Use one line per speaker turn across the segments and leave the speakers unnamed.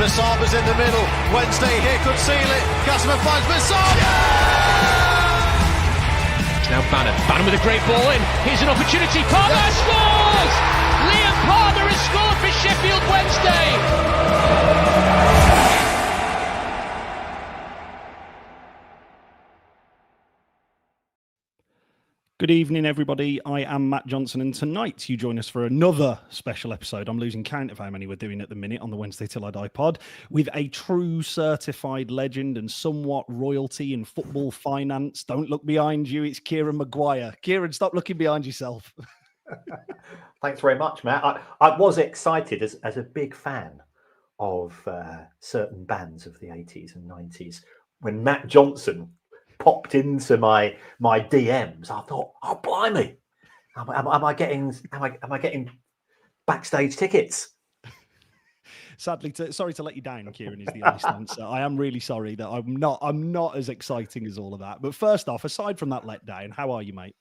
Masaba's in the middle. Wednesday here could seal it. Casimir finds Masaba.
Now Bannon with a great ball in. Here's an opportunity. Palmer scores! Liam Palmer has scored for Sheffield Wednesday.
Good evening, everybody. I am Matt Johnson, and tonight you join us for another special episode. I'm losing count of how many we're doing at the minute on the Wednesday Till I Die pod, with a true certified legend and somewhat royalty in football finance. Don't look behind you. It's Kieran Maguire. Kieran, stop looking behind yourself.
Thanks very much, Matt. I was excited as a big fan of certain bands of the 80s and 90s when Matt Johnson popped into my DMs. I thought, oh blimey, am I getting backstage tickets?
Sadly, sorry to let you down, Kieran, is the honest answer. I am really sorry that I'm not as exciting as all of that. But first off, aside from that letdown, how are you, mate?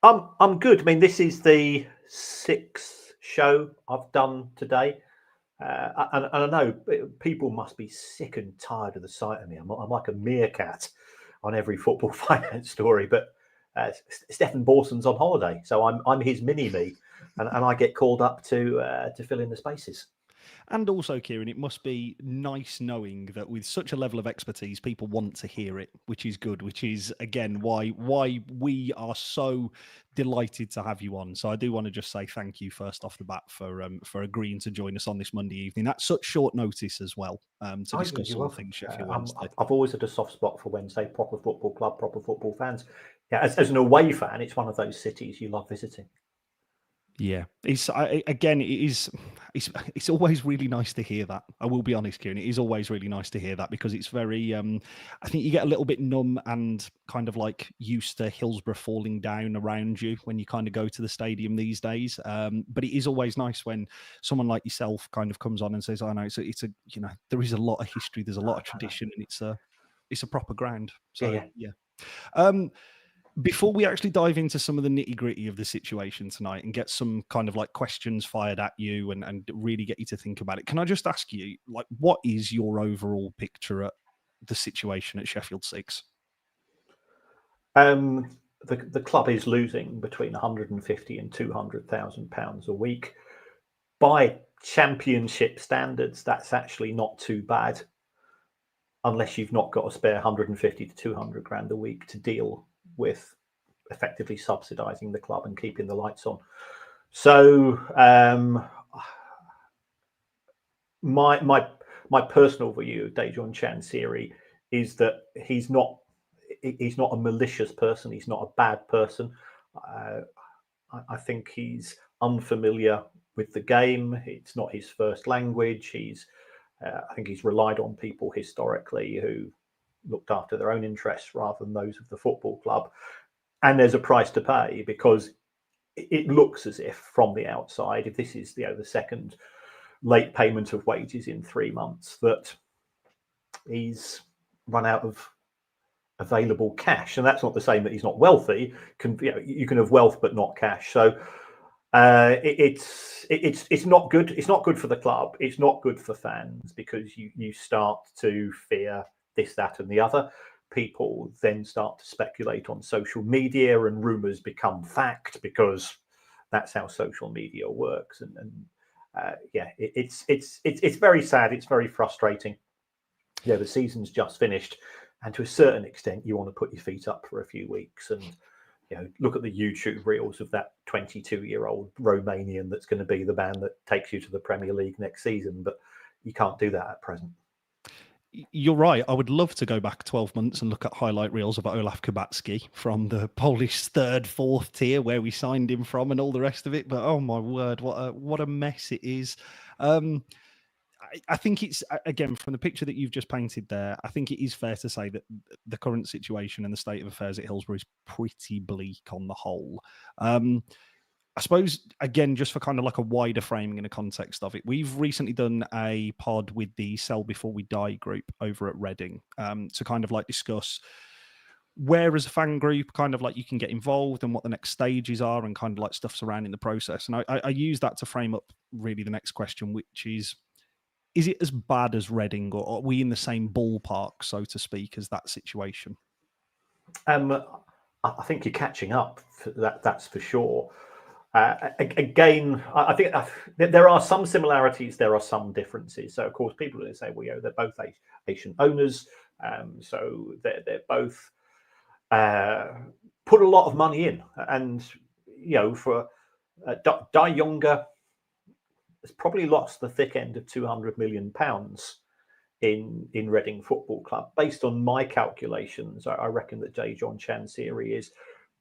I'm good. I mean, this is the 6th show I've done today. And I know people must be sick and tired of the sight of me. I'm like a meerkat on every football finance story, but Stefan Borson's on holiday, so I'm his mini-me, and I get called up to fill in the spaces.
And also, Kieran, it must be nice knowing that with such a level of expertise, people want to hear it, which is good, which is, again, why we are so delighted to have you on. So I do want to just say thank you first off the bat for agreeing to join us on this Monday evening. That's such short notice as well to discuss all things Sheffield Wednesday.
I've always had a soft spot for Wednesday, proper football club, proper football fans. Yeah, as an away fan, it's one of those cities you love visiting.
Yeah, it's always really nice to hear that. I will be honest, Kieran. It is always really nice to hear that because it's very. I think you get a little bit numb and kind of like used to Hillsborough falling down around you when you kind of go to the stadium these days. But it is always nice when someone like yourself kind of comes on and says, "I know it's a there is a lot of history, there's a lot of tradition, and it's a proper ground." So yeah. Before we actually dive into some of the nitty gritty of the situation tonight and get some kind of like questions fired at you and really get you to think about it, can I just ask you, like, what is your overall picture at the situation at Sheffield 6?
The club is losing between 150 and 200,000 pounds a week. By championship standards, that's actually not too bad, unless you've not got a spare 150 to 200 grand a week to deal with effectively subsidising the club and keeping the lights on. So my personal view of Dejphon Chansiri is that he's not a malicious person. He's not a bad person. I think he's unfamiliar with the game. It's not his first language. I think he's relied on people historically who looked after their own interests rather than those of the football club. And there's a price to pay because it looks as if from the outside, if this is the second late payment of wages in 3 months, that he's run out of available cash. And that's not the same that he's not wealthy. You can have wealth but not cash. So it's not good. It's not good for the club. It's not good for fans because you start to fear this, that, and the other. People then start to speculate on social media, and rumours become fact because that's how social media works. It's very sad. It's very frustrating. Yeah, the season's just finished, and to a certain extent, you want to put your feet up for a few weeks and look at the YouTube reels of that 22-year-old Romanian that's going to be the man that takes you to the Premier League next season. But you can't do that at present.
You're right. I would love to go back 12 months and look at highlight reels of Olaf Kubacki from the Polish 3rd, 4th tier where we signed him from and all the rest of it. But oh my word, what a mess it is. I think it's, again, from the picture that you've just painted there, I think it is fair to say that the current situation and the state of affairs at Hillsborough is pretty bleak on the whole. I suppose, again, just for kind of like a wider framing and a context of it, we've recently done a pod with the Sell Before We Die group over at Reading to kind of like discuss where as a fan group kind of like you can get involved and what the next stages are and kind of like stuff surrounding the process. And I use that to frame up really the next question, which is, is it as bad as Reading, or are we in the same ballpark, so to speak, as that situation?
I think you're catching up. That's for sure. Again, I think there are some similarities. There are some differences. So, of course, people are going to say, well, they're both Asian owners, so they're both put a lot of money in, and for Die Younger has probably lost the thick end of £200 million in Reading Football Club. Based on my calculations, I reckon that Dejphon Chansiri is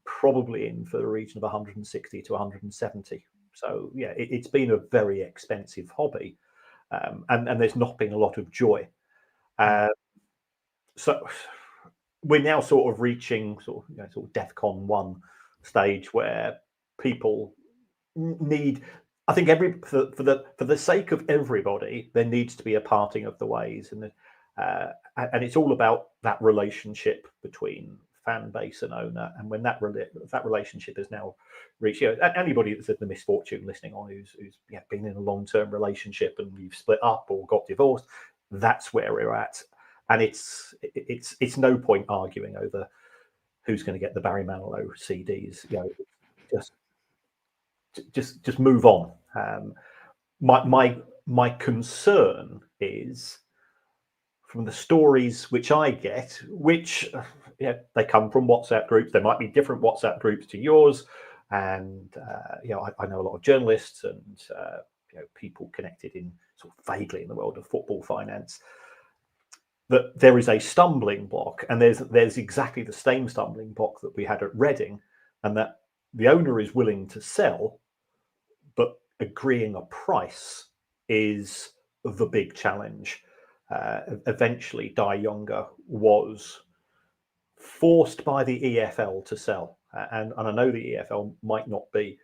probably in for the region of 160 to 170. So yeah, it's been a very expensive hobby, and there's not been a lot of joy. So we're now sort of reaching sort of DEFCON 1 stage where people need. I think for the sake of everybody, there needs to be a parting of the ways, and it's all about that relationship between fan base and owner. And when that relationship is now reached, anybody that's had the misfortune listening on who's been in a long-term relationship and you've split up or got divorced, that's where we're at. And it's no point arguing over who's going to get the Barry Manilow CDs. Just move on. My concern is from the stories which I get, which they come from WhatsApp groups. There might be different WhatsApp groups to yours, and I know a lot of journalists and people connected in sort of vaguely in the world of football finance. That there is a stumbling block, and there's exactly the same stumbling block that we had at Reading, and that the owner is willing to sell, but agreeing a price is the big challenge. Eventually, Die Younger was forced by the EFL to sell, and I know the EFL might not be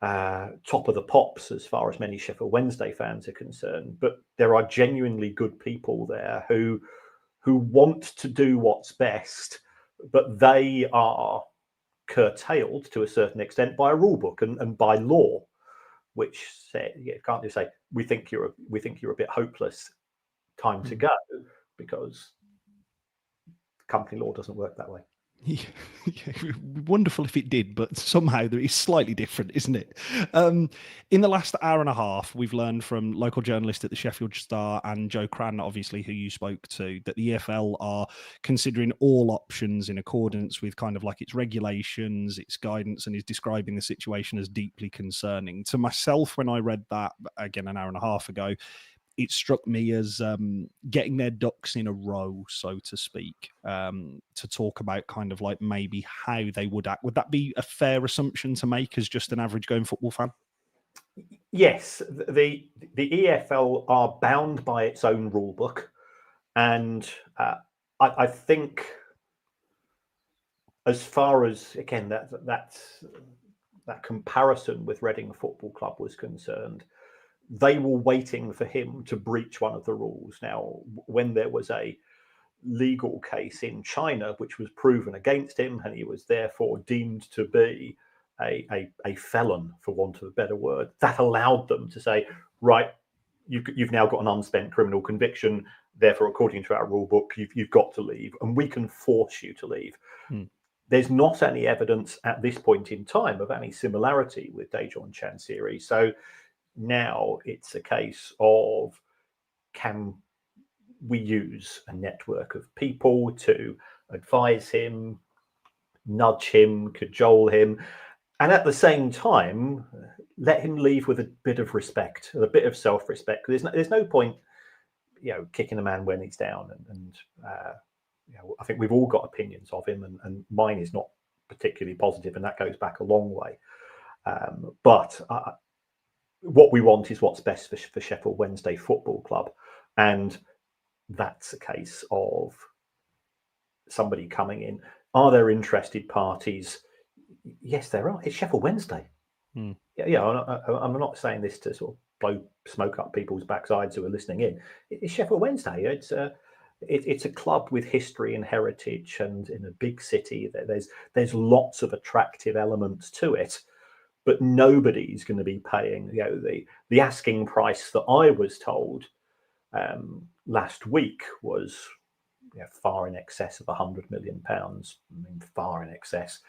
top of the pops as far as many Sheffield Wednesday fans are concerned, but there are genuinely good people there who want to do what's best, but they are curtailed to a certain extent by a rule book and by law, which can't just say we think you're a bit hopeless, time to go, because company law doesn't work that way.
Yeah, wonderful if it did, but somehow it's slightly different, isn't it? In the last hour and a half, we've learned from local journalist at the Sheffield Star and Joe Cran, obviously, who you spoke to, that the EFL are considering all options in accordance with kind of like its regulations, its guidance, and is describing the situation as deeply concerning. To myself, when I read that, again, an hour and a half ago, it struck me as getting their ducks in a row, so to speak, to talk about kind of like maybe how they would act. Would that be a fair assumption to make as just an average going football fan?
Yes, the EFL are bound by its own rule book, and I think as far as, again, that comparison with Reading Football Club was concerned, they were waiting for him to breach one of the rules. Now, when there was a legal case in China which was proven against him, and he was therefore deemed to be a felon, for want of a better word, that allowed them to say, right, you've now got an unspent criminal conviction, therefore, according to our rule book, you've got to leave, and we can force you to leave. There's not any evidence at this point in time of any similarity with Dejphon Chansiri. So now it's a case of, can we use a network of people to advise him, nudge him, cajole him, and at the same time let him leave with a bit of respect, a bit of self-respect. There's no point, kicking a man when he's down. And I think we've all got opinions of him, and mine is not particularly positive, and that goes back a long way. But what we want is what's best for Sheffield Wednesday Football Club, and that's a case of somebody coming in. Are there interested parties? Yes, there are. It's Sheffield Wednesday. I'm not saying this to sort of blow smoke up people's backsides who are listening in. It's Sheffield Wednesday. It's a club with history and heritage, and in a big city. There's lots of attractive elements to it. But nobody's going to be paying the asking price that I was told last week was far in excess of £100 million. I mean, far in excess,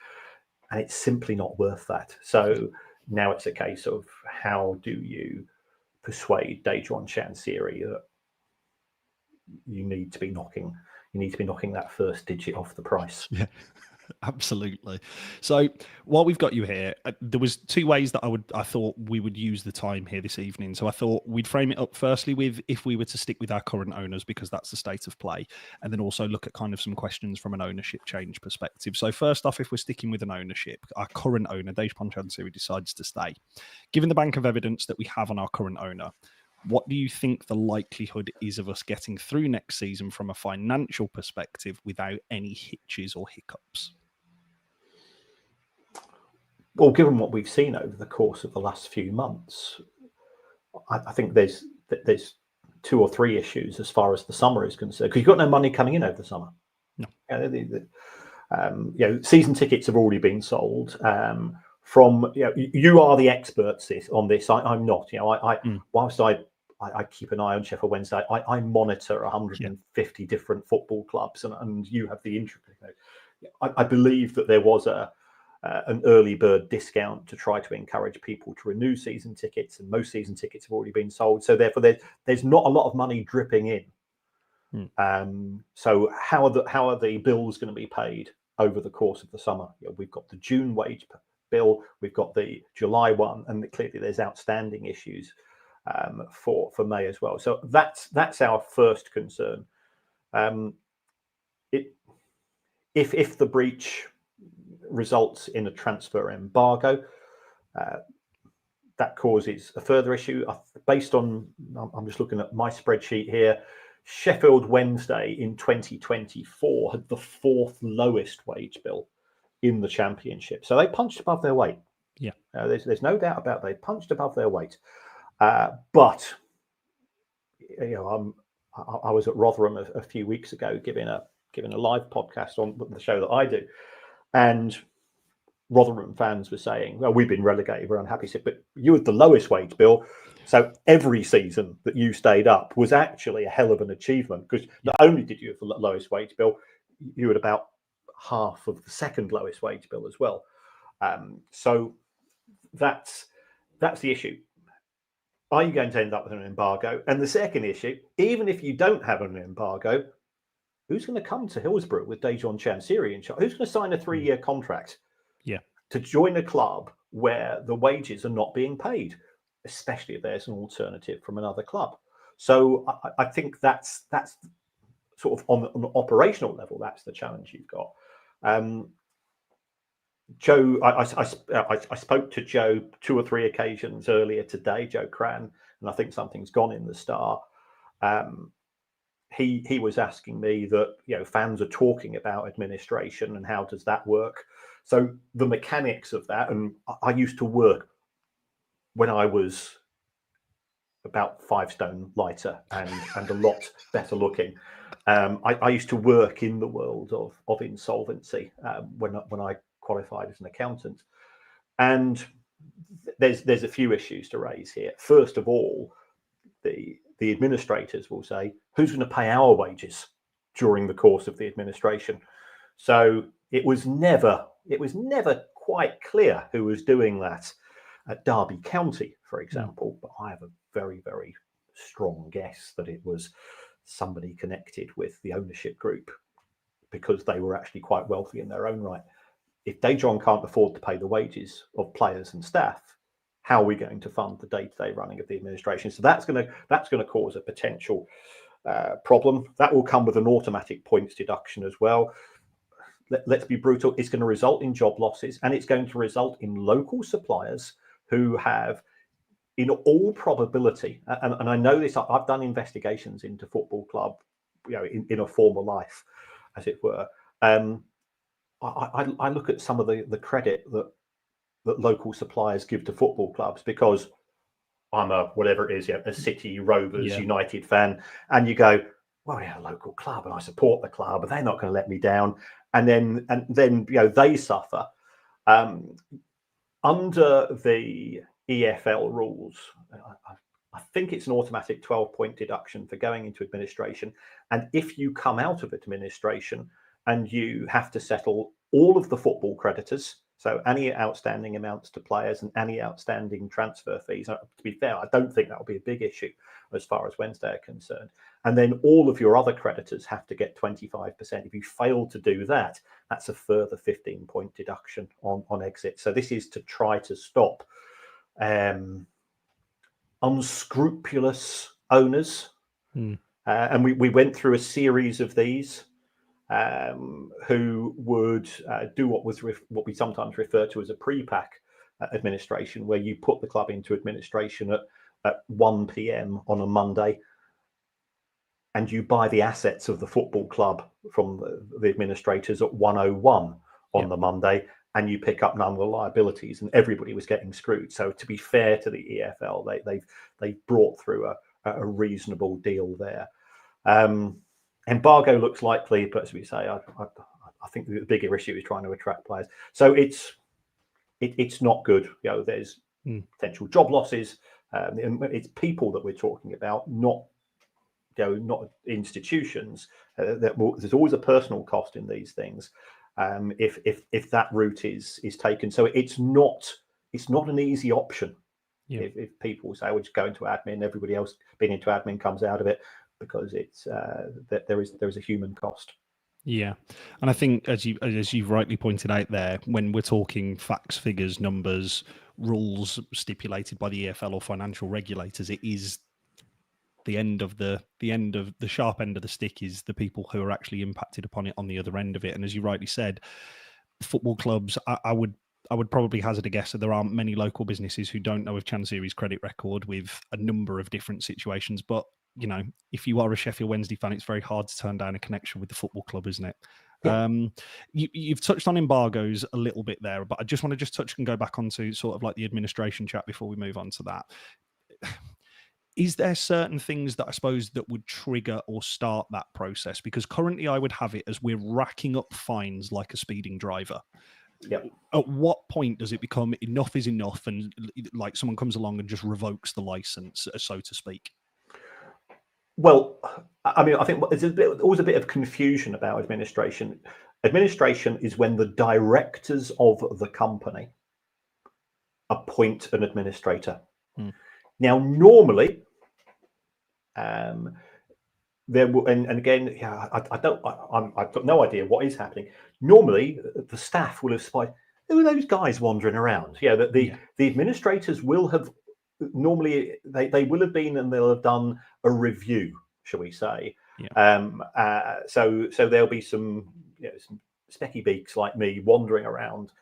and it's simply not worth that. So now it's a case of how do you persuade Dejphon Chansiri that you need to be knocking that first digit off the price.
Yeah. Absolutely. So while we've got you here, there was two ways that I thought we would use the time here this evening. So I thought we'd frame it up firstly with if we were to stick with our current owners, because that's the state of play, and then also look at kind of some questions from an ownership change perspective. So first off, if we're sticking with an ownership, our current owner, Dejphon Chansiri, decides to stay. Given the bank of evidence that we have on our current owner, what do you think the likelihood is of us getting through next season from a financial perspective without any hitches or hiccups?
Well, given what we've seen over the course of the last few months, I think there's 2 or 3 issues as far as the summer is concerned, because you've got no money coming in over the summer.
No.
Season tickets have already been sold. You are the experts on this. I'm not. Whilst I keep an eye on Sheffield Wednesday, I monitor 150 different football clubs, and you have the intricate. I believe that there was an early bird discount to try to encourage people to renew season tickets, and most season tickets have already been sold. So therefore, there's not a lot of money dripping in. So how are the bills going to be paid over the course of the summer? We've got the June wage bill, we've got the July one, and clearly there's outstanding issues for May as well. So that's our first concern. If the breach results in a transfer embargo, that causes a further issue. Based on, I'm just looking at my spreadsheet here, Sheffield Wednesday in 2024 had the 4th lowest wage bill in the Championship. So they punched above their weight.
Yeah,
there's no doubt about they punched above their weight. But I was at Rotherham a few weeks ago giving a live podcast on the show that I do. And Rotherham fans were saying, well, we've been relegated, we're unhappy. But you had the lowest wage bill. So every season that you stayed up was actually a hell of an achievement, because not only did you have the lowest wage bill, you had about half of the second lowest wage bill as well. So that's the issue. Are you going to end up with an embargo? And the second issue, even if you don't have an embargo, who's going to come to Hillsborough with Dejphon Chansiri in charge? Who's going to sign a 3-year contract to join a club where the wages are not being paid, especially if there's an alternative from another club? So I think that's sort of on an operational level, that's the challenge you've got. Joe, I spoke to Joe 2 or 3 occasions earlier today, Joe Cran, and I think something's gone in the Star. He was asking me that fans are talking about administration and how does that work. So the mechanics of that, and I used to work when I was about 5 stone lighter and a lot better looking. I used to work in the world of insolvency when I qualified as an accountant, and there's a few issues to raise here. First of all, the administrators will say, who's going to pay our wages during the course of the administration? So it was never quite clear who was doing that at Derby County, for example. But I have a very, very strong guess that it was somebody connected with the ownership group, because they were actually quite wealthy in their own right. If Dejphon can't afford to pay the wages of players and staff, how are we going to fund the day-to-day running of the administration? So that's going to cause a potential problem. That will come with an automatic points deduction as well. Let's be brutal. It's going to result in job losses, and it's going to result in local suppliers who have, in all probability, and I know this, I've done investigations into football club, in a former life, as it were. I look at some of the credit that local suppliers give to football clubs, because I'm a whatever it is, a City, Rovers, United fan, and you go, well, a local club, and I support the club, and they're not going to let me down, and then they suffer. Under the EFL rules, I think it's an automatic 12-point deduction for going into administration. And if you come out of administration and you have to settle all of the football creditors, so any outstanding amounts to players and any outstanding transfer fees, to be fair, I don't think that will be a big issue as far as Wednesday are concerned. And then all of your other creditors have to get 25%. If you fail to do that, that's a further 15-point deduction on exit. So this is to try to stop unscrupulous owners. And we went through a series of these who would do what we sometimes refer to as a pre-pack administration, where you put the club into administration at 1 p.m. on a Monday, and you buy the assets of the football club from the administrators at 1:01 on the Monday, and you pick up none of the liabilities, and everybody was getting screwed. So to be fair to the EFL, they've brought through a reasonable deal there. Embargo looks likely, but as we say, I think the bigger issue is trying to attract players. So it's not good. There's potential job losses. It's people that we're talking about, not institutions. There's always a personal cost in these things if that route is taken. So it's not an easy option. If people say, "We'll just go into admin," everybody else being into admin comes out of it, because it's that there is a human cost.
Yeah, and I think as you've rightly pointed out there, when we're talking facts, figures, numbers, rules stipulated by the EFL or financial regulators, it is the end of the sharp end of the stick is the people who are actually impacted upon it on the other end of it. And as you rightly said, football clubs, I would probably hazard a guess that there aren't many local businesses who don't know of Chansiri's credit record with a number of different situations. But if you are a Sheffield Wednesday fan, it's very hard to turn down a connection with the football club, isn't it? Yeah. You've touched on embargoes a little bit there, but I just want to touch and go back onto sort of like the administration chat before we move on to that. Is there certain things that I suppose that would trigger or start that process? Because currently I would have it as we're racking up fines like a speeding driver.
Yep.
At what point does it become enough is enough, and like someone comes along and just revokes the license, so to speak?
Well, I mean, I think there's always a bit of confusion about administration. Administration is when the directors of the company appoint an administrator. Now, normally, I've got no idea what is happening. Normally, the staff will have spied, who are those guys wandering around? The administrators will have, normally they will have been, and they'll have done a review, shall we say. So there'll be some specky beaks like me wandering around,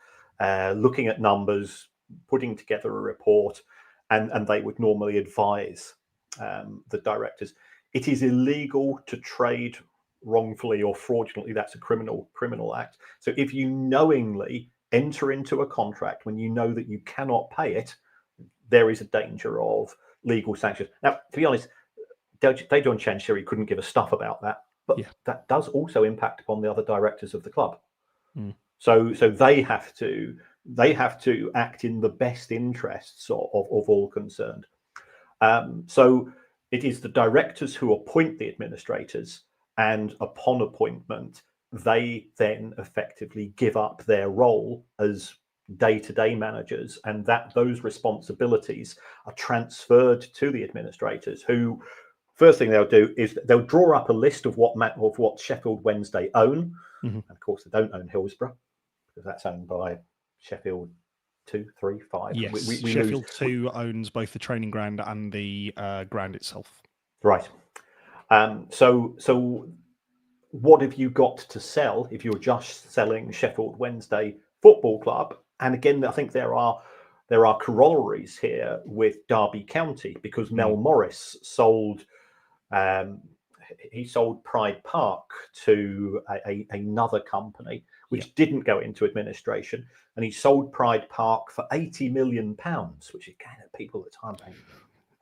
looking at numbers, putting together a report, and they would normally advise the directors. It is illegal to trade wrongfully or fraudulently. That's a criminal act. So if you knowingly enter into a contract when you know that you cannot pay it, there is a danger of legal sanctions. Now, to be honest, Dejphon Chansiri couldn't give a stuff about that, but that does also impact upon the other directors of the club. So they have to act in the best interests of all concerned. So it is the directors who appoint the administrators, and upon appointment, they then effectively give up their role as day-to-day managers, and that those responsibilities are transferred to the administrators, who first thing they'll do is they'll draw up a list of what Sheffield Wednesday own. And of course, they don't own Hillsborough, because that's owned by Sheffield 2, 3, 5.
Yes, Sheffield 2 owns both the training ground and the ground itself.
Right. So what have you got to sell if you're just selling Sheffield Wednesday Football Club? And again, I think there are corollaries here with Derby County, because Mel Morris sold Pride Park to another company, which didn't go into administration, and he sold Pride Park for £80 million, which again, people at the time going,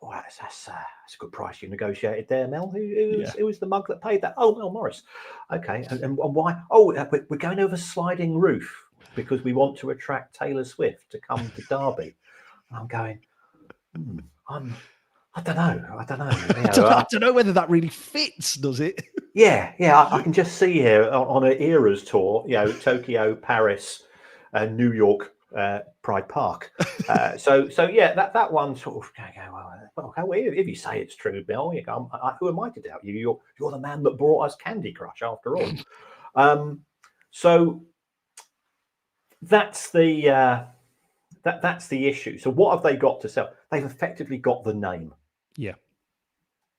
"Oh, that's a good price you negotiated there, Mel. Who was the mug that paid that?" "Oh, Mel Morris." Okay, and why? "Oh, we're going over sliding roof because we want to attract Taylor Swift to come to Derby." And I'm going, I'm I don't know.
I don't know whether that really fits, does it?
Yeah. I can just see here on an Eras tour, Tokyo, Paris, New York, Pride Park. So yeah, that one sort of. Well, if you say it's true, Bill, who am I to doubt you? You're the man that brought us Candy Crush, after all. So that's the that's the issue. So what have they got to sell? They've effectively got the name.
Yeah.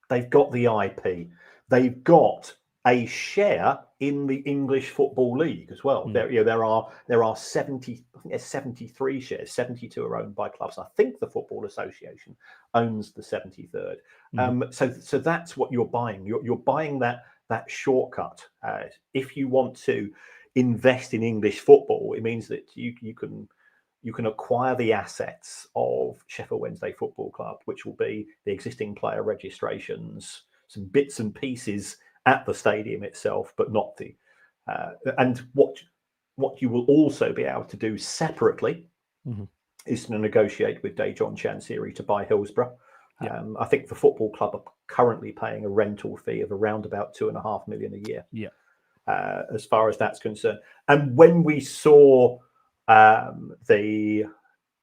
They've got the IP. They've got a share in the English Football League as well. There are 70. I think there's 73 shares. 72 are owned by clubs. I think the Football Association owns the 73rd. So that's what you're buying. You're buying that shortcut. If you want to invest in English football, it means that you can acquire the assets of Sheffield Wednesday Football Club, which will be the existing player registrations, some bits and pieces at the stadium itself, but not the. And what you will also be able to do separately is to negotiate with Dejphon Chansiri to buy Hillsborough.
Yeah.
I think the football club are currently paying a rental fee of around about $2.5 million a year.
Yeah.
As far as that's concerned, and when we saw the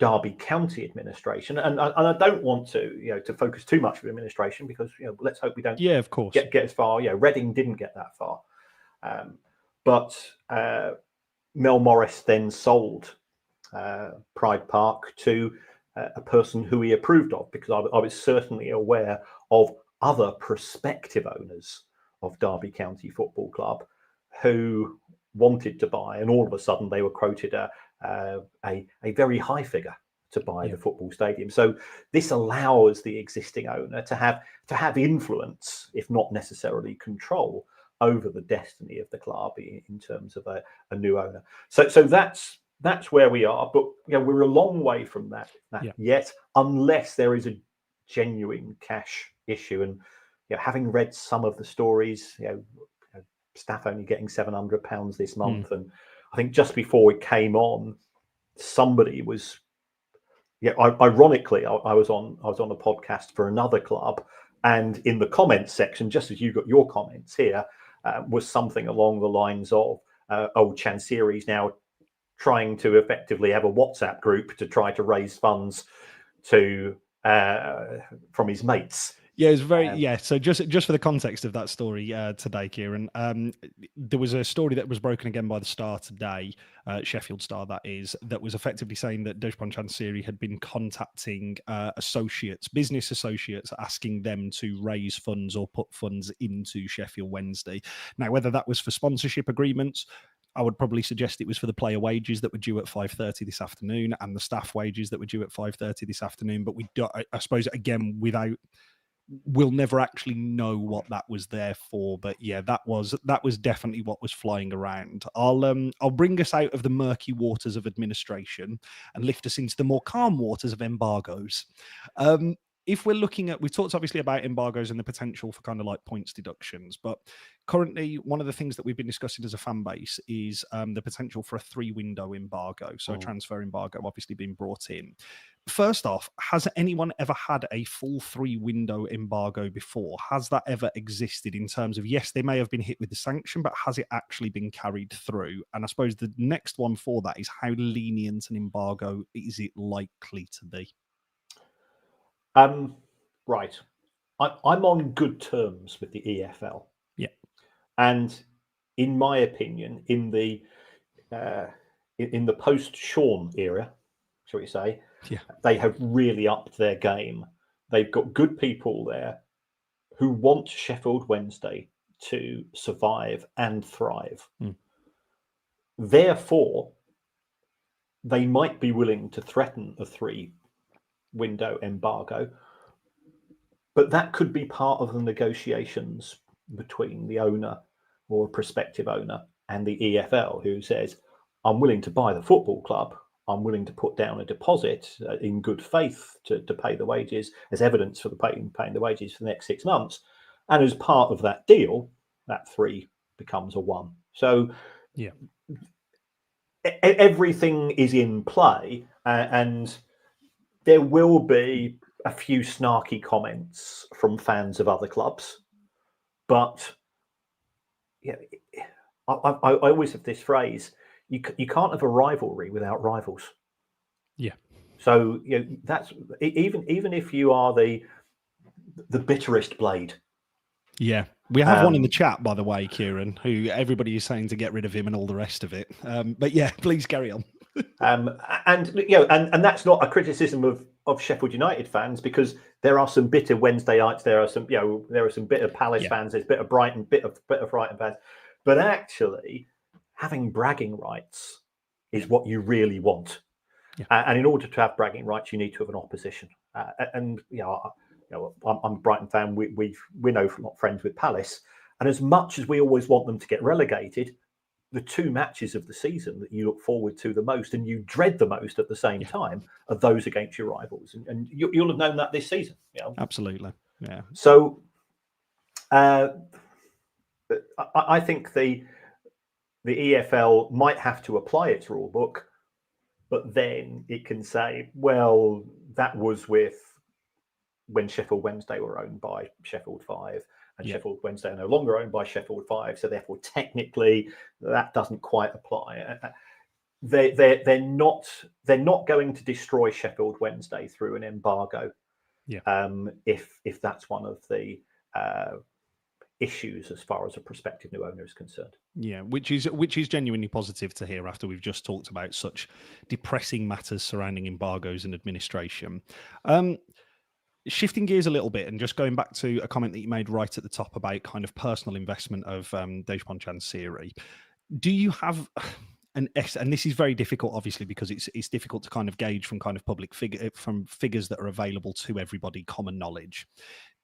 Derby County administration, and I don't want to to focus too much on administration, because let's hope we don't
of course
get as far. Reading didn't get that far, but Mel Morris then sold Pride Park to a person who he approved of, because I was certainly aware of other prospective owners of Derby County Football Club who wanted to buy, and all of a sudden they were quoted a very high figure to buy the football stadium. So this allows the existing owner to have influence, if not necessarily control, over the destiny of the club in terms of a new owner. So that's where we are, but we're a long way from that yet, unless there is a genuine cash issue. And having read some of the stories, staff only getting £700 this month, and I think just before it came on, somebody was, ironically, I was on a podcast for another club, and in the comments section, just as you got your comments here, was something along the lines of, Chansiri's now trying to effectively have a WhatsApp group to try to raise funds to from his mates.
Yeah, it's very So just for the context of that story today, Kieran, there was a story that was broken again by the Star today, Sheffield Star that is, that was effectively saying that Dejphon Chansiri had been contacting business associates, asking them to raise funds or put funds into Sheffield Wednesday. Now, whether that was for sponsorship agreements, I would probably suggest it was for the player wages that were due at 5:30 this afternoon and the staff wages that were due at 5:30 this afternoon. But I suppose, again, we'll never actually know what that was there for. But yeah, that was definitely what was flying around. I'll bring us out of the murky waters of administration and lift us into the more calm waters of embargoes. If we're looking at, we've talked obviously about embargoes and the potential for kind of like points deductions, but currently one of the things that we've been discussing as a fan base is the potential for a 3-window embargo. So a transfer embargo obviously being brought in. First off, has anyone ever had a full 3-window embargo before? Has that ever existed in terms of, yes, they may have been hit with the sanction, but has it actually been carried through? And I suppose the next one for that is, how lenient an embargo is it likely to be?
Right. I'm on good terms with the EFL.
Yeah.
And in my opinion, in the post-Sean era, shall we say, they have really upped their game. They've got good people there who want Sheffield Wednesday to survive and thrive. Therefore, they might be willing to threaten a 3-window embargo, but that could be part of the negotiations between the owner or a prospective owner and the EFL, who says, I'm willing to buy the football club, I'm willing to put down a deposit in good faith to pay the wages as evidence for the paying the wages for the next 6 months. And as part of that deal, that 3 becomes a 1. So everything is in play, and there will be a few snarky comments from fans of other clubs, but yeah, I always have this phrase: you can't have a rivalry without rivals.
Yeah.
So that's even if you are the bitterest blade.
Yeah, we have one in the chat, by the way, Kieran, who everybody is saying to get rid of him and all the rest of it. But yeah, please carry on.
And that's not a criticism of Sheffield United fans, because there are some bitter Wednesdayites, there are some bitter Palace fans, there's bitter Brighton, bit of Brighton fans, but actually having bragging rights is what you really want. Yeah. And in order to have bragging rights, you need to have an opposition. I'm a Brighton fan. We're not friends with Palace, and as much as we always want them to get relegated, the two matches of the season that you look forward to the most and you dread the most at the same time are those against your rivals, and you'll have known that this season.
Absolutely, yeah.
So I think the EFL might have to apply its rule book, but then it can say, well, that was when Sheffield Wednesday were owned by Sheffield 5, and Sheffield Wednesday are no longer owned by Sheffield 5, so therefore technically that doesn't quite apply. They're not going to destroy Sheffield Wednesday through an embargo. If that's one of the issues as far as a prospective new owner is concerned.
Yeah, which is genuinely positive to hear after we've just talked about such depressing matters surrounding embargoes and administration. Shifting gears a little bit and just going back to a comment that you made right at the top about kind of personal investment of Dejphon Chansiri. Do you have and this is very difficult, obviously, because it's difficult to kind of gauge from kind of from figures that are available to everybody, common knowledge.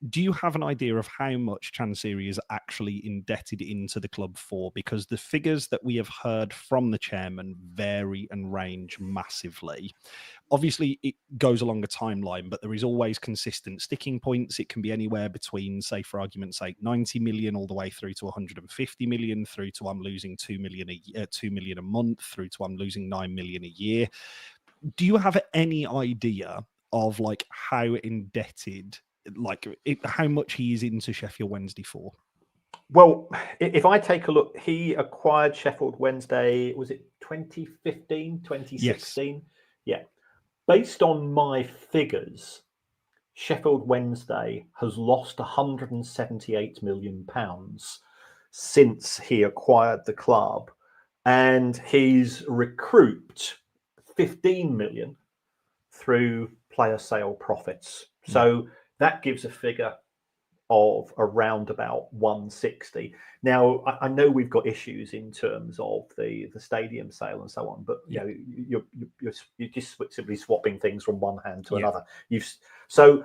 Do you have an idea of how much Chansiri is actually indebted into the club for? Because the figures that we have heard from the chairman vary and range massively. Obviously, it goes along a timeline, but there is always consistent sticking points. It can be anywhere between, say, for argument's sake, 90 million all the way through to 150 million, through to I'm losing 2 million a month, through to I'm losing 9 million a year. Do you have any idea of like how indebted, how much he is into Sheffield Wednesday for?
Well, if I take a look, he acquired Sheffield Wednesday, was it 2015, 2016? Yes. Yeah. Based on my figures, Sheffield Wednesday has lost £178 million since he acquired the club, and he's recouped 15 million through player sale profits. So that gives a figure of around about 160. Now, I know we've got issues in terms of the stadium sale and so on, but you're just simply swapping things from one hand to another. So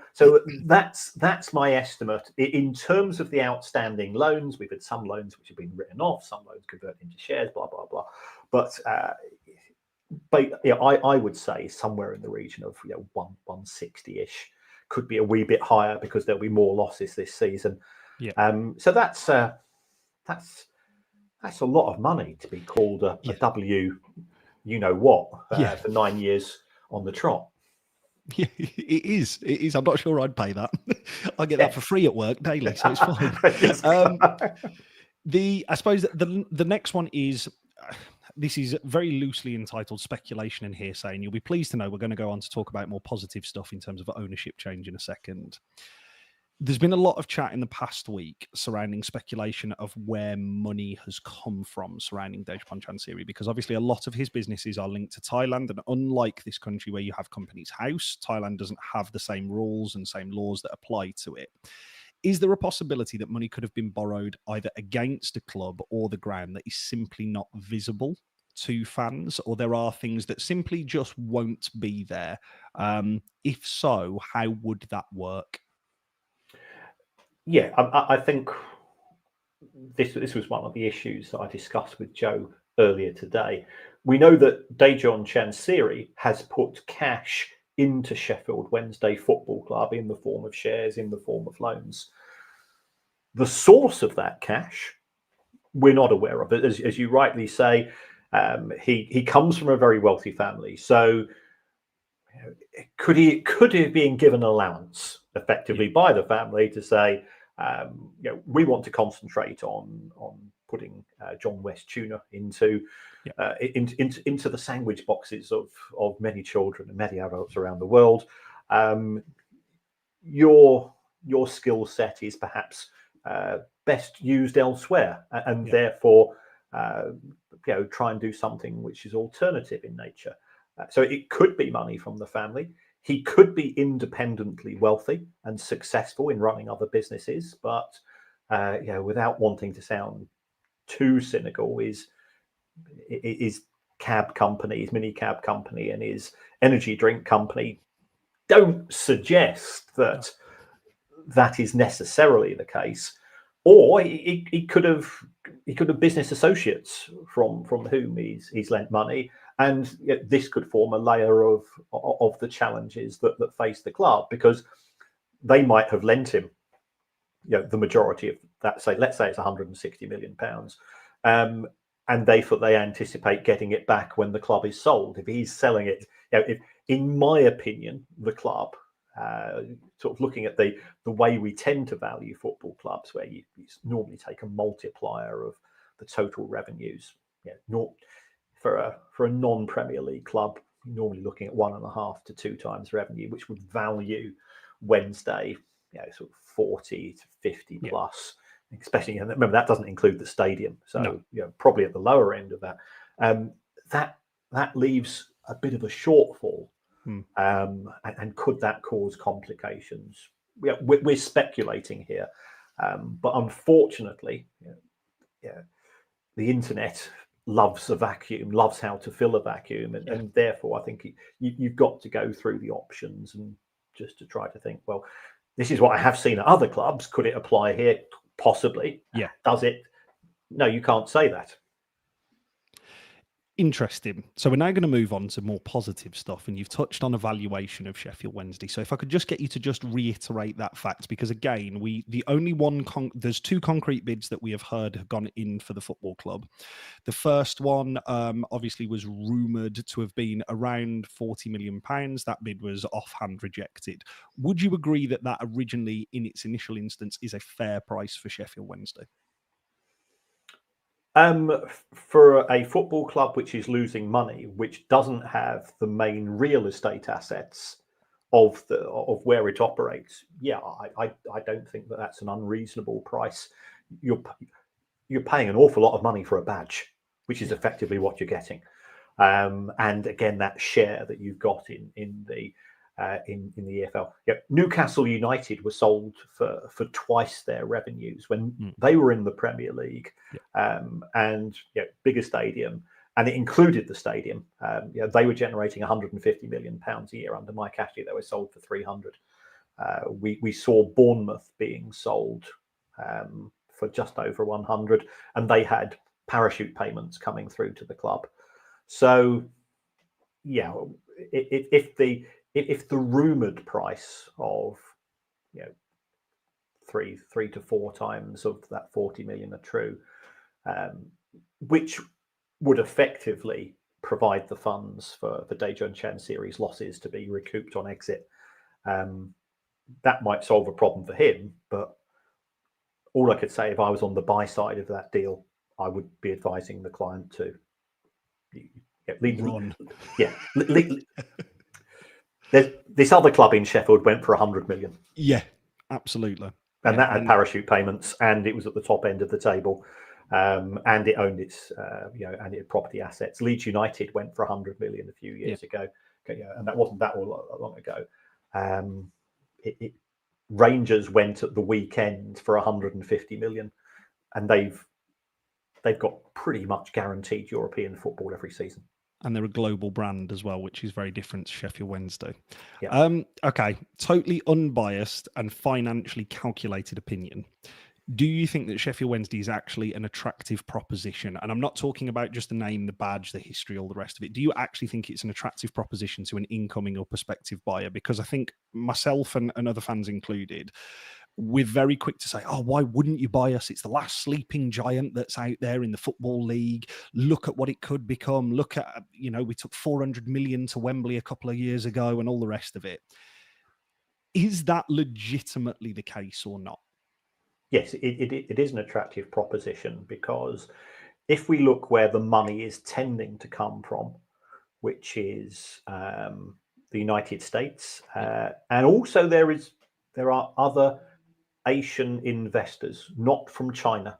that's my estimate in terms of the outstanding loans. We've had some loans which have been written off, some loans converted into shares, blah blah blah. But I would say somewhere in the region of 160-ish. Could be a wee bit higher because there'll be more losses this season. So that's a lot of money to be called a W, for 9 years on the trot.
Yeah, it is. It is. I'm not sure I'd pay that. I get that for free at work daily, so it's fine. I suppose the next one is. This is very loosely entitled Speculation and Hearsay, and you'll be pleased to know we're going to go on to talk about more positive stuff in terms of ownership change in a second. There's been a lot of chat in the past week surrounding speculation of where money has come from surrounding Dejphon Chansiri, because obviously a lot of his businesses are linked to Thailand, and unlike this country where you have Companies House, Thailand doesn't have the same rules and same laws that apply to it. Is there a possibility that money could have been borrowed either against a club or the ground that is simply not visible to fans, or there are things that simply just won't be there? If so, how would that work?
Yeah, I think this was one of the issues that I discussed with Joe earlier today. We know that Dejphon Chansiri has put cash into Sheffield Wednesday Football Club in the form of shares, in the form of loans. The source of that cash, we're not aware of it. As you rightly say, he comes from a very wealthy family. So could he have been given allowance effectively by the family to say, we want to concentrate on putting John West tuna into the sandwich boxes of many children and many adults around the world. Your skill set is perhaps best used elsewhere, and therefore try and do something which is alternative in nature. So it could be money from the family. He could be independently wealthy and successful in running other businesses, but without wanting to sound too cynical, his cab company, his mini cab company, and his energy drink company don't suggest that that is necessarily the case. Or he could have business associates from whom he's lent money, and this could form a layer of the challenges that face the club, because they might have lent him, the majority of that. Let's say it's 160 million pounds, and they anticipate getting it back when the club is sold. If he's selling it, in my opinion, the club. Sort of looking at the way we tend to value football clubs, where you normally take a multiplier of the total revenues. For a non-Premier League club, you're normally looking at 1.5 to 2 times revenue, which would value Wednesday, sort of 40 to 50 plus. Especially, and remember, that doesn't include the stadium, so probably at the lower end of that. That leaves a bit of a shortfall. And could that cause complications? We're speculating here, but unfortunately, the internet loves a vacuum, loves how to fill a vacuum, and therefore I think you've got to go through the options and just to try to think, well, this is what I have seen at other clubs. Could it apply here? Possibly.
Yeah.
Does it? No, you can't say that.
Interesting. So we're now going to move on to more positive stuff, and you've touched on evaluation of Sheffield Wednesday. So if I could just get you to just reiterate that fact, because again, there's 2 concrete bids that we have heard have gone in for the football club. The first one obviously was rumoured to have been around £40 million. That bid was offhand rejected. Would you agree that originally, in its initial instance, is a fair price for Sheffield Wednesday?
For a football club which is losing money, which doesn't have the main real estate assets of where it operates, I don't think that's an unreasonable price. You're paying an awful lot of money for a badge, which is effectively what you're getting. And again, that share that you've got in the EFL. Newcastle United were sold for twice their revenues when they were in the Premier League, and bigger stadium, and it included the stadium. They were generating £150 million a year under Mike Ashley. They were sold for 300. We saw Bournemouth being sold for just over 100, and they had parachute payments coming through to the club. So, if the rumoured price of 3 to 4 times of that 40 million are true, which would effectively provide the funds for Dejphon Chansiri's losses to be recouped on exit, that might solve a problem for him. But all I could say, if I was on the buy side of that deal, I would be advising the client to
run.
This other club in Sheffield went for 100 million.
Yeah, absolutely.
And that had parachute payments, and it was at the top end of the table, and it owned its, and it had property assets. Leeds United went for 100 million a few years ago, and that wasn't that long ago. Rangers went at the weekend for 150 million, and they've got pretty much guaranteed European football every season.
And they're a global brand as well, which is very different to Sheffield Wednesday.
Yeah.
Okay, totally unbiased and financially calculated opinion. Do you think that Sheffield Wednesday is actually an attractive proposition? And I'm not talking about just the name, the badge, the history, all the rest of it. Do you actually think it's an attractive proposition to an incoming or prospective buyer? Because I think myself and other fans included, we're very quick to say, oh, why wouldn't you buy us? It's the last sleeping giant that's out there in the Football League. Look at what it could become. Look at, we took 400 million to Wembley a couple of years ago and all the rest of it. Is that legitimately the case or not?
Yes, it is an attractive proposition, because if we look where the money is tending to come from, which is the United States, and also there are other Asian investors, not from China.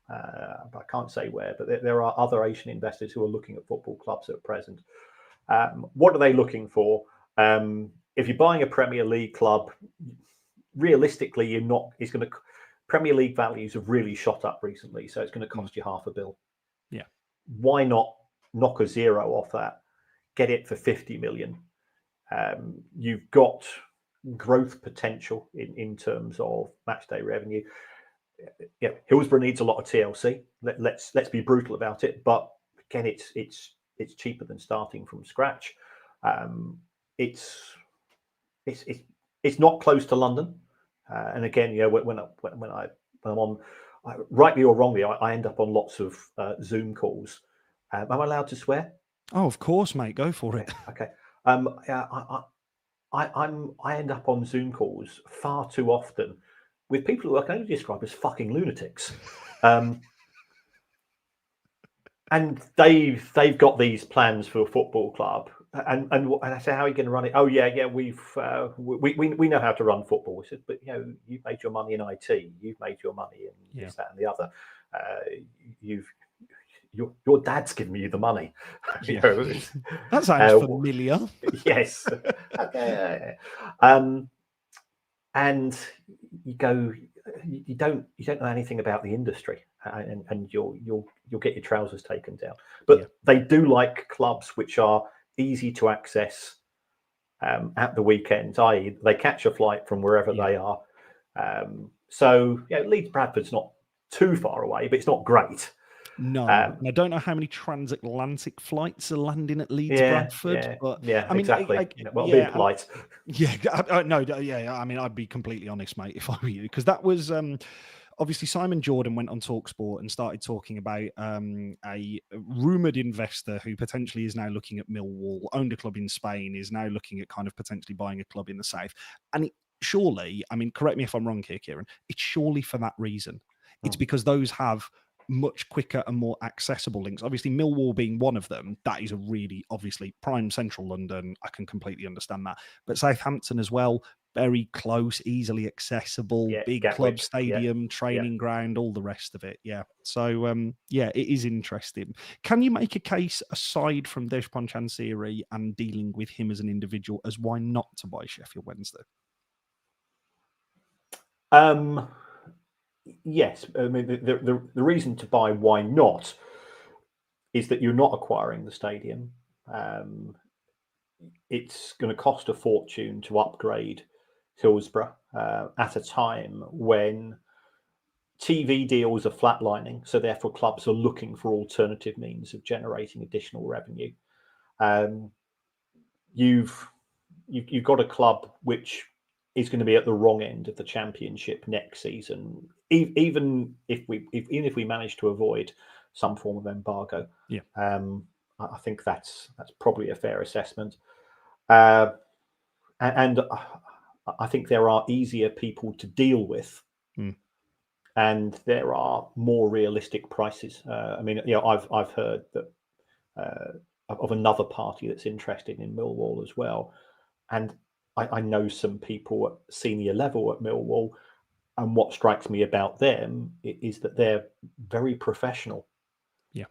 I can't say where, but there are other Asian investors who are looking at football clubs at present. What are they looking for? If you're buying a Premier League club, realistically, you're not. It's going to. Premier League values have really shot up recently, so it's going to cost you $500 million.
Yeah.
Why not knock a zero off that? Get it for 50 million. You've got growth potential in terms of matchday revenue. Yeah, Hillsborough needs a lot of TLC. Let's be brutal about it, but again, it's cheaper than starting from scratch. It's not close to London, and again, when I'm on, rightly or wrongly, I end up on lots of Zoom calls. Am I allowed to swear?
Oh, of course, mate. Go for it.
Okay. I end up on Zoom calls far too often with people who I can only describe as fucking lunatics. And they've got these plans for a football club, and I say, how are you going to run it? Oh yeah, we know how to run football. I said, but you've made your money in IT, you've made your money in this, that, and the other. Your dad's giving you the money.
That sounds familiar.
Yes. Okay. And you go, you don't know anything about the industry, and you'll get your trousers taken down. But they do like clubs which are easy to access at the weekends, i.e. they catch a flight from wherever they are. So Leeds Bradford's not too far away, but it's not great.
No, and I don't know how many transatlantic flights are landing at Leeds Bradford, but
I mean, exactly. Be polite.
I mean, I'd be completely honest, mate, if I were you, because that was obviously Simon Jordan went on TalkSport and started talking about a rumoured investor who potentially is now looking at Millwall, owned a club in Spain, is now looking at kind of potentially buying a club in the south, and surely, I mean, correct me if I'm wrong here, Kieran, it's surely for that reason. It's because those have much quicker and more accessible links. Obviously, Millwall being one of them, that is a really, obviously, prime central London. I can completely understand that. But Southampton as well, very close, easily accessible, big Gatwick, club stadium, training ground, all the rest of it. Yeah. So, it is interesting. Can you make a case, aside from Dejphon Chansiri and dealing with him as an individual, as why not to buy Sheffield Wednesday?
Yes, I mean the reason to buy why not is that you're not acquiring the stadium. It's going to cost a fortune to upgrade Hillsborough at a time when TV deals are flatlining, so therefore clubs are looking for alternative means of generating additional revenue. You've got a club which is going to be at the wrong end of the Championship next season, even if we manage to avoid some form of embargo. I think that's probably a fair assessment, and I think there are easier people to deal with, and there are more realistic prices. I mean, I've heard that of another party that's interested in Millwall as well, and I know some people at senior level at Millwall, and what strikes me about them is that they're very professional.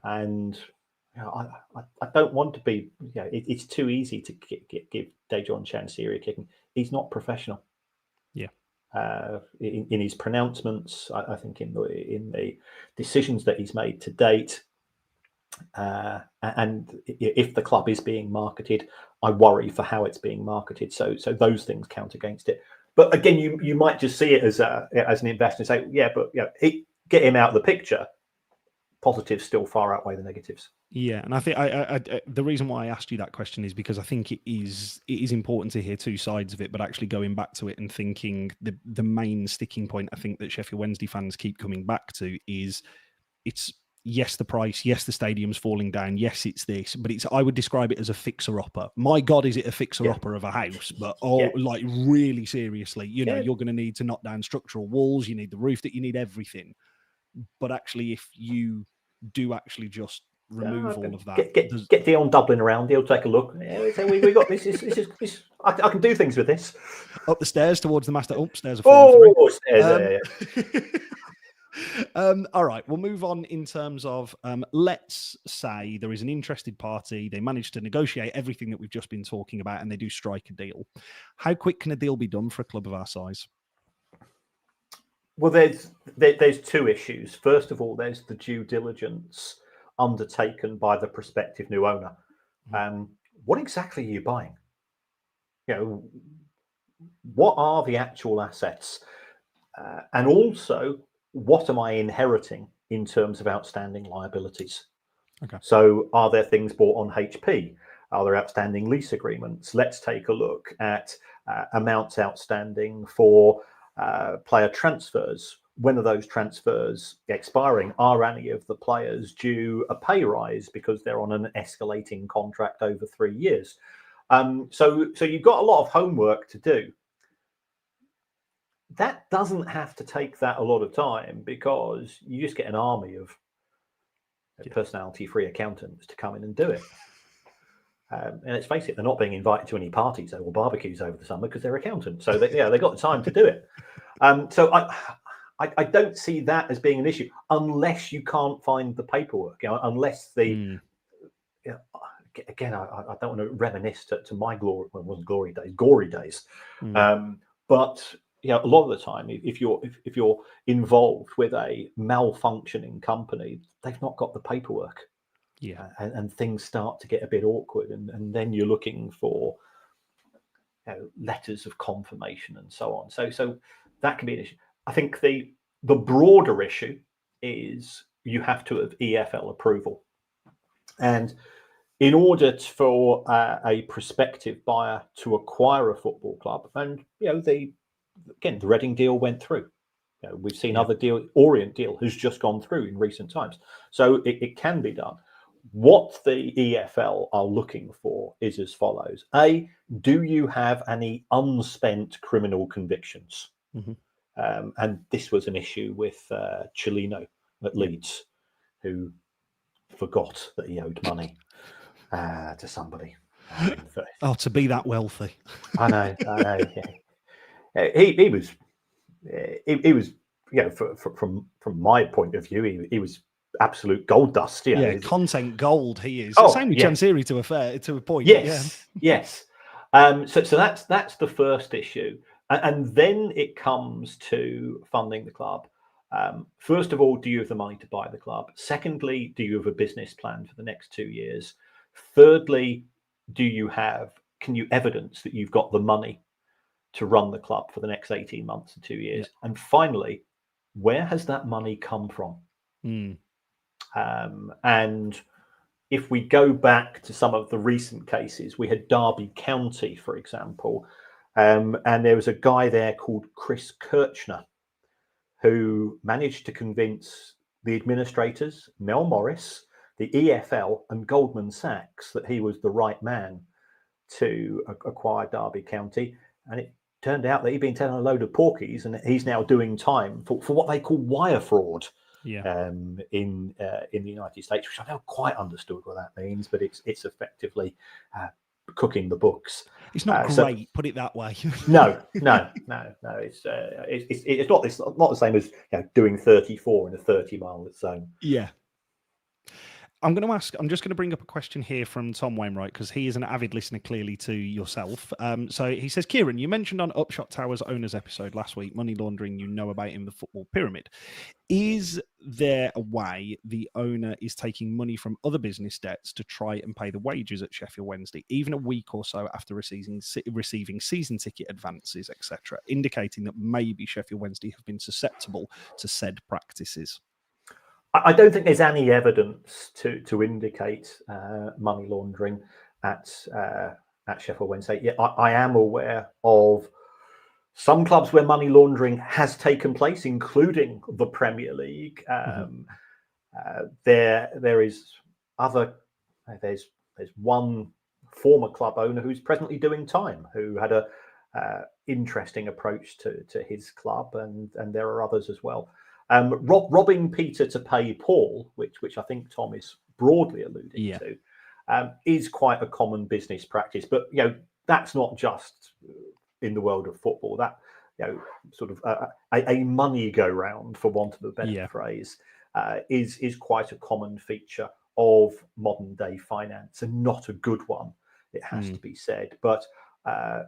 And I don't want to be. It's too easy to give Dejphon Chansiri a kicking. He's not professional. In his pronouncements, I think in the decisions that he's made to date, and if the club is being marketed, I worry for how it's being marketed. So those things count against it. But again, you might just see it as an investor and say, but get him out of the picture. positives still far outweigh the negatives.
Yeah, and I think I the reason why I asked you that question is because I think it is important to hear two sides of it, but actually going back to it and thinking the main sticking point I think that Sheffield Wednesday fans keep coming back to is it's yes the price, yes the stadium's falling down, yes it's this, but I would describe it as a fixer-upper. My God, is it a fixer-upper of a house? But like really seriously, you know, you're going to need to knock down structural walls, you need the roof, that you need everything. But actually, if you do actually just remove all of that,
get Dion Dublin around, he'll take a look. Say, we got this. This I can do things with this.
Up the stairs towards the master. Upstairs.
Stairs.
All right, we'll move on in terms of let's say there is an interested party. They manage to negotiate everything that we've just been talking about, and they do strike a deal. How quick can a deal be done for a club of our size?
Well, there's two issues. First of all, there's the due diligence undertaken by the prospective new owner. What exactly are you buying? You know, what are the actual assets? And also, what am I inheriting in terms of outstanding liabilities?
Okay.
So are there things bought on HP? Are there outstanding lease agreements? Let's take a look at amounts outstanding for player transfers. When are those transfers expiring? Are any of the players due a pay rise because they're on an escalating contract over 3 years? So you've got a lot of homework to do. That doesn't have to take that a lot of time because you just get an army of personality-free accountants to come in and do it. And let's face it, they're not being invited to any parties or barbecues over the summer because they're accountants. So they got the time to do it. So I don't see that as being an issue unless you can't find the paperwork. You know, unless the again, I don't want to reminisce to my glory. Well, it wasn't glory days, gory days. But you know, a lot of the time, if you're involved with a malfunctioning company, they've not got the paperwork.
Yeah,
and things start to get a bit awkward, and then you're looking for letters of confirmation and so on. So that can be an issue. I think the broader issue is you have to have EFL approval, and in order for a prospective buyer to acquire a football club, and you know the Reading deal went through. You know, we've seen other deal. Orient deal has just gone through in recent times, so it can be done. What the EFL are looking for is as follows. A, do you have any unspent criminal convictions? And this was an issue with Cellino at Leeds, who forgot that he owed money to somebody.
To be that wealthy.
I know. Yeah. He was, you know, from my point of view, he was absolute gold dust.
Yeah, content gold he is. Same with Chansiri to a point.
Yes. So that's the first issue. And then it comes to funding the club. First of all, do you have the money to buy the club? Secondly, do you have a business plan for the next 2 years? Thirdly, can you evidence that you've got the money to run the club for the next 18 months to 2 years? Yeah. And finally, where has that money come from? And if we go back to some of the recent cases, we had Derby County, for example, and there was a guy there called Chris Kirchner who managed to convince the administrators, Mel Morris, the EFL and Goldman Sachs that he was the right man to acquire Derby County. And it turned out that he'd been telling a load of porkies, and he's now doing time for what they call wire fraud. In the United States, which I don't quite understood what that means, but it's effectively cooking the books.
It's not great, put it that way.
No. It's not the same as doing 34 in a 30-mile zone.
Yeah. I'm just going to bring up a question here from Tom Wainwright, because he is an avid listener, clearly, to yourself. So he says, Kieran, you mentioned on Upshot Tower's owners episode last week, money laundering, you know about in the football pyramid. Is there a way the owner is taking money from other business debts to try and pay the wages at Sheffield Wednesday, even a week or so after receiving season ticket advances, etc., indicating that maybe Sheffield Wednesday have been susceptible to said practices?
I don't think there's any evidence to indicate money laundering at Sheffield Wednesday. Yeah, I am aware of some clubs where money laundering has taken place, including the Premier League. There is other. There's one former club owner who's presently doing time, who had a interesting approach to his club, and there are others as well. Robbing Peter to pay Paul, which I think Tom is broadly alluding to, is quite a common business practice. But that's not just in the world of football. That sort of a money go round, for want of a better phrase, is quite a common feature of modern day finance, and not a good one, it has to be said. But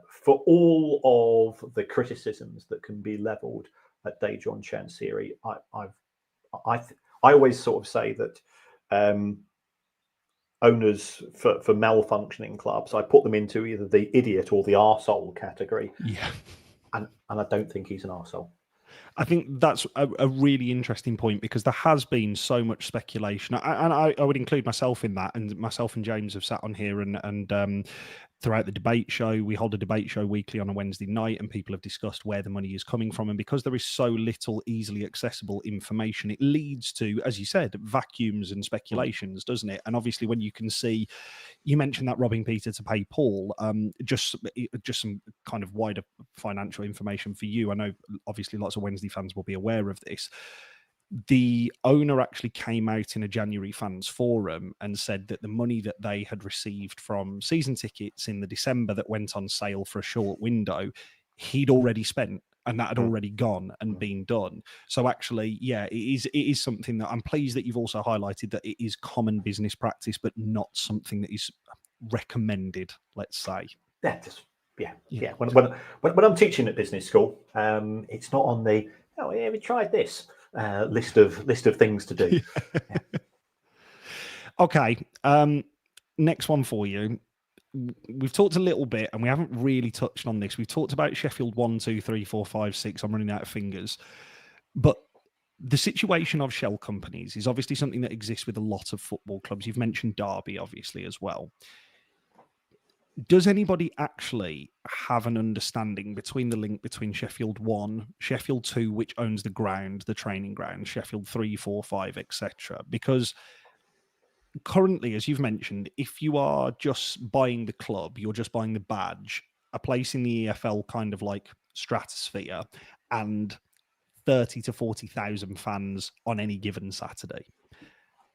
for all of the criticisms that can be levelled at Dejphon Chansiri, I always sort of say that owners for malfunctioning clubs, I put them into either the idiot or the arsehole category.
Yeah.
And I don't think he's an arsehole.
I think that's a really interesting point, because there has been so much speculation, and I would include myself in that. And myself and James have sat on here and throughout the debate show, we hold a debate show weekly on a Wednesday night, and people have discussed where the money is coming from. And because there is so little easily accessible information, it leads to, as you said, vacuums and speculations, doesn't it? And obviously, when you can see, you mentioned that robbing Peter to pay Paul, just some kind of wider financial information for you. I know obviously lots of Wednesday fans will be aware of this. The owner actually came out in a January fans forum and said that the money that they had received from season tickets in the December that went on sale for a short window, he'd already spent, and that had already gone and been done. So actually, it is something that I'm pleased that you've also highlighted, that it is common business practice, but not something that is recommended, let's say.
Yeah. When I'm teaching at business school, it's not on the we tried this list of things to do.
Okay. Next one for you. We've talked a little bit, and we haven't really touched on this. We've talked about Sheffield 1, 2, 3, 4, 5, 6. I'm running out of fingers. But the situation of shell companies is obviously something that exists with a lot of football clubs. You've mentioned Derby, obviously, as well. Does anybody actually have an understanding between the link between Sheffield 1, Sheffield 2, which owns the ground, the training ground, Sheffield 3, 4, 5, etc.? Because currently, as you've mentioned, if you are just buying the club, you're just buying the badge, a place in the EFL kind of like stratosphere, and 30 to 40,000 fans on any given Saturday.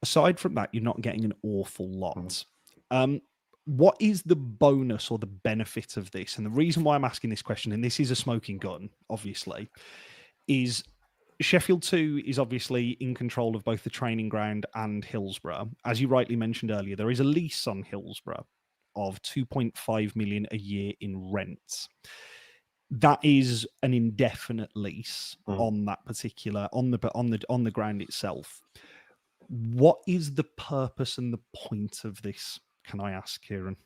Aside from that, you're not getting an awful lot. What is the bonus or the benefit of this? And the reason why I'm asking this question, and this is a smoking gun, obviously, is Sheffield 2 is obviously in control of both the training ground and Hillsborough. As you rightly mentioned earlier, there is a lease on Hillsborough of 2.5 million a year in rents. That is an indefinite lease on that particular on the ground itself. What is the purpose and the point of this? Can I ask, Kieran?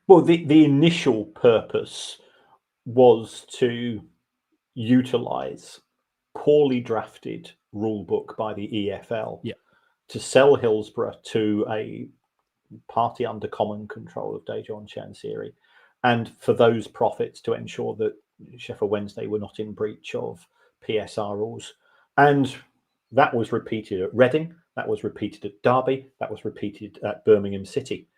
Well, the initial purpose was to utilise poorly drafted rule book by the EFL to sell Hillsborough to a party under common control of Dejphon Chansiri, and for those profits to ensure that Sheffield Wednesday were not in breach of PSR rules. And that was repeated at Reading, that was repeated at Derby, that was repeated at Birmingham City,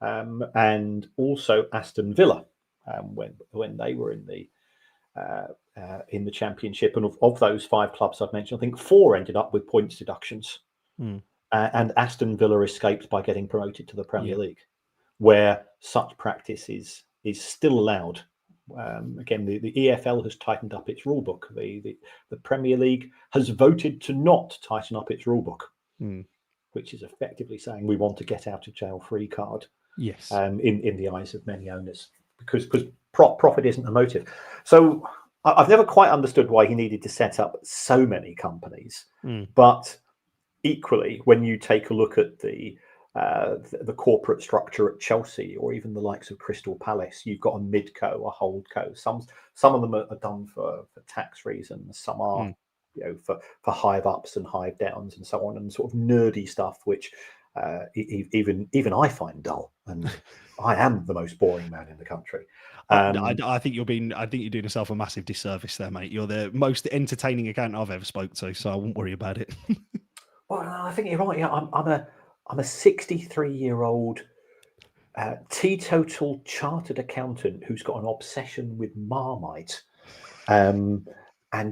and also Aston Villa when they were in the Championship. And of those 5 clubs I've mentioned, I think 4 ended up with points deductions. And Aston Villa escaped by getting promoted to the Premier League, where such practice is still allowed. Again, the EFL has tightened up its rulebook. The Premier League has voted to not tighten up its rulebook, which is effectively saying we want to get out of jail free card.
Yes.
In the eyes of many owners, because profit isn't the motive. So I've never quite understood why he needed to set up so many companies. But equally, when you take a look at the corporate structure at Chelsea, or even the likes of Crystal Palace, you've got a midco, a holdco. Some of them are done for tax reasons. Some are for hive ups and hive downs and so on, and sort of nerdy stuff, which even I find dull, and I am the most boring man in the country.
I think you're doing yourself a massive disservice there, mate. You're the most entertaining account I've ever spoke to, so I won't worry about it.
Well, I think you're right. Yeah, I'm a 63-year-old teetotal chartered accountant who's got an obsession with Marmite, and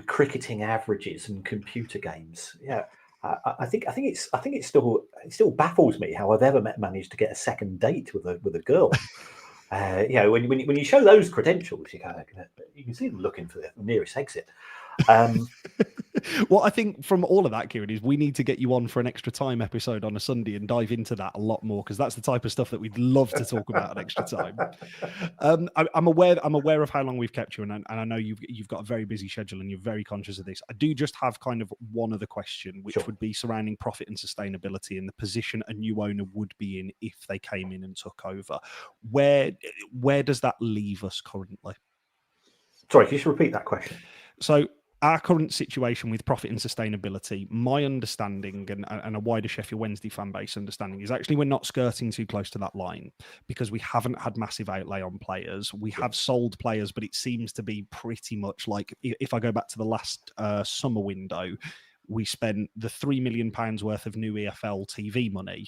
cricketing averages and computer games. Yeah, I think it still baffles me how I've ever managed to get a second date with a girl. When you show those credentials, you can see them looking for the nearest exit.
What I think from all of that, Kieran, is we need to get you on for an extra time episode on a Sunday and dive into that a lot more, because that's the type of stuff that we'd love to talk about at extra time. I'm aware of how long we've kept you, and I know you've got a very busy schedule and you're very conscious of this. I do just have kind of one other question, which would be surrounding profit and sustainability and the position a new owner would be in if they came in and took over. Where does that leave us currently?
Sorry, can you just repeat that question?
So our current situation with profit and sustainability, my understanding and a wider Sheffield Wednesday fan base understanding is actually we're not skirting too close to that line, because we haven't had massive outlay on players. We have sold players, but it seems to be pretty much like, if I go back to the last summer window, we spent the £3 million worth of new EFL TV money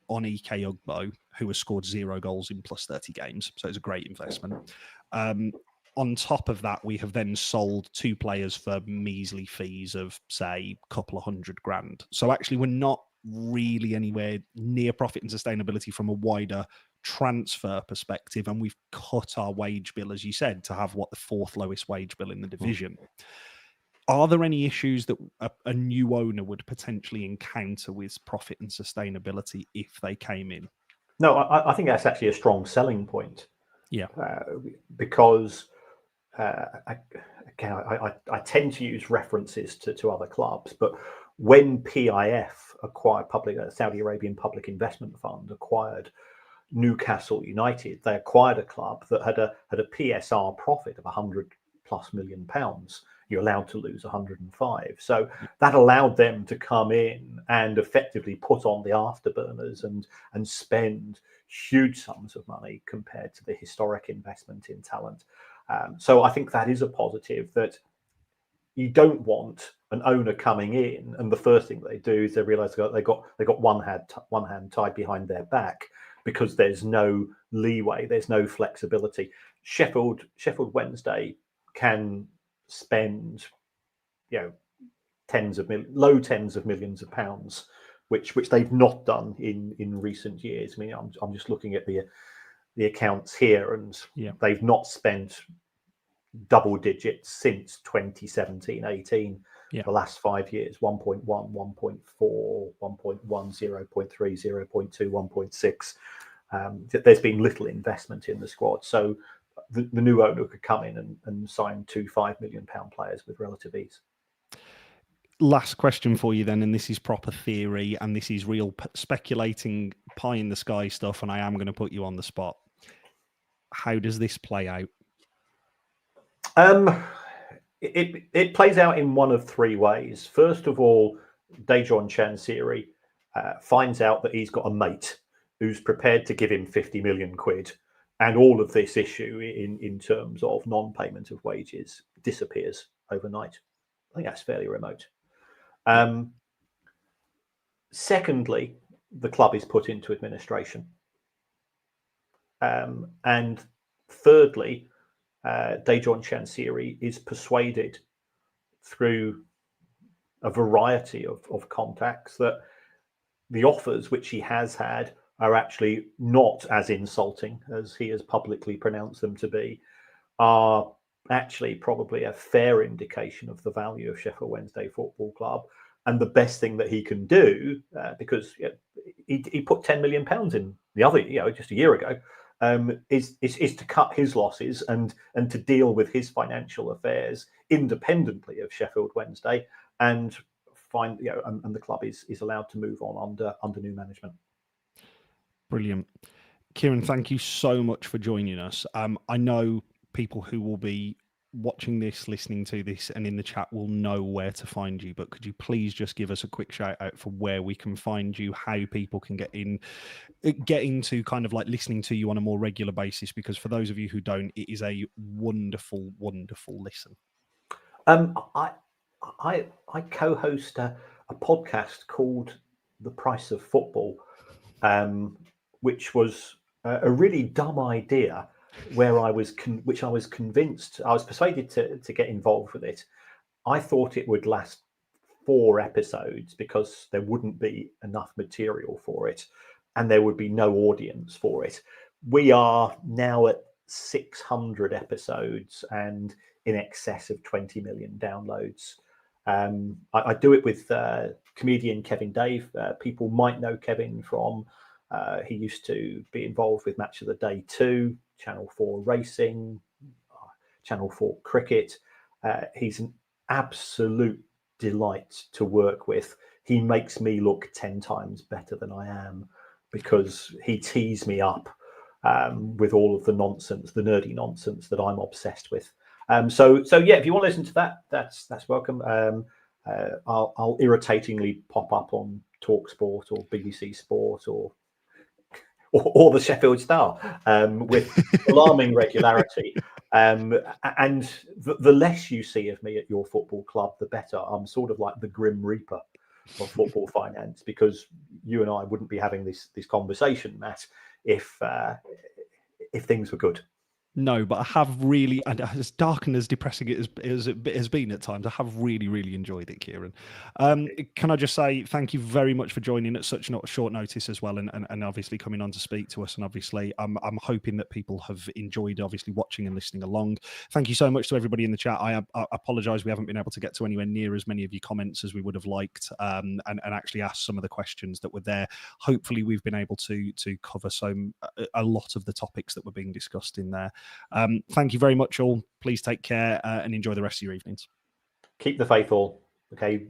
on Ike Ugbo, who has scored 0 goals in plus 30 games. So it's a great investment. On top of that, we have then sold 2 players for measly fees of, say, a couple of £100,000. So actually, we're not really anywhere near profit and sustainability from a wider transfer perspective. And we've cut our wage bill, as you said, to have the 4th lowest wage bill in the division. Are there any issues that a new owner would potentially encounter with profit and sustainability if they came in?
No, I think that's actually a strong selling point.
Yeah.
Because I tend to use references to other clubs, but when PIF acquired Saudi Arabian Public Investment Fund acquired Newcastle United, they acquired a club that had a PSR profit of £100+ million. You're allowed to lose 105. So that allowed them to come in and effectively put on the afterburners and spend huge sums of money compared to the historic investment in talent. So I think that is a positive, that you don't want an owner coming in and the first thing they do is they realise they got one hand tied behind their back, because there's no leeway, there's no flexibility. Sheffield Wednesday can spend, low tens of millions of pounds, which they've not done in recent years. I mean, I'm just looking at the accounts here, and they've not spent double digits since 2017-18. The last 5 years, 1.1, 1.4, 1.1, 0.3, 0.2, 1.6. There's been little investment in the squad. So the new owner could come in and sign 2 £5 million players with relative ease.
Last question for you then, and this is proper theory, and this is real speculating, pie in the sky stuff, and I am going to put you on the spot. How does this play out?
It plays out in one of 3 ways. First of all, Dejphon Chansiri finds out that he's got a mate who's prepared to give him 50 million quid, and all of this issue in terms of non-payment of wages disappears overnight. I think that's fairly remote. Secondly, the club is put into administration. And thirdly, Dejphon Chansiri is persuaded through a variety of contacts that the offers which he has had are actually not as insulting as he has publicly pronounced them to be, are actually probably a fair indication of the value of Sheffield Wednesday Football Club. And the best thing that he can do, because he put £10 million in the other, just a year ago, is to cut his losses and to deal with his financial affairs independently of Sheffield Wednesday, and find and the club is allowed to move on under new management.
Brilliant. Kieran, thank you so much for joining us. I know people who will be watching this, listening to this, and in the chat will know where to find you. But could you please just give us a quick shout out for where we can find you, how people can get into kind of like listening to you on a more regular basis? Because for those of you who don't, it is a wonderful, wonderful listen.
I co-host a podcast called The Price of Football, which was a really dumb idea, where I was convinced, I was persuaded to get involved with it. I thought it would last 4 episodes because there wouldn't be enough material for it, and there would be no audience for it. We are now at 600 episodes and in excess of 20 million downloads. I do it with comedian Kevin Dave. People might know Kevin from, he used to be involved with Match of the Day 2, Channel 4 Racing, Channel 4 Cricket. He's an absolute delight to work with. He makes me look 10 times better than I am, because he tees me up with all of the nonsense, the nerdy nonsense that I'm obsessed with. So yeah, if you want to listen to that, that's welcome. I'll irritatingly pop up on TalkSport or BBC Sport or the Sheffield Star with alarming regularity. And the less you see of me at your football club, the better. I'm sort of like the Grim Reaper of football finance, because you and I wouldn't be having this conversation, Matt, if things were good.
No, but I have really, and as dark and as depressing it has been at times, I have really, really enjoyed it, Kieran. Can I just say thank you very much for joining at such short notice as well, and obviously coming on to speak to us. And obviously, I'm hoping that people have enjoyed obviously watching and listening along. Thank you so much to everybody in the chat. I apologise we haven't been able to get to anywhere near as many of your comments as we would have liked, and actually ask some of the questions that were there. Hopefully, we've been able to cover a lot of the topics that were being discussed in there. Thank you very much all. Please take care and enjoy the rest of your evenings.
Keep the faith all. Okay,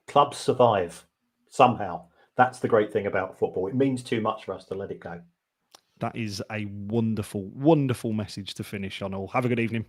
clubs survive somehow. That's the great thing about football. It means too much for us to let it go.
That is a wonderful, wonderful message to finish on all. Have a good evening.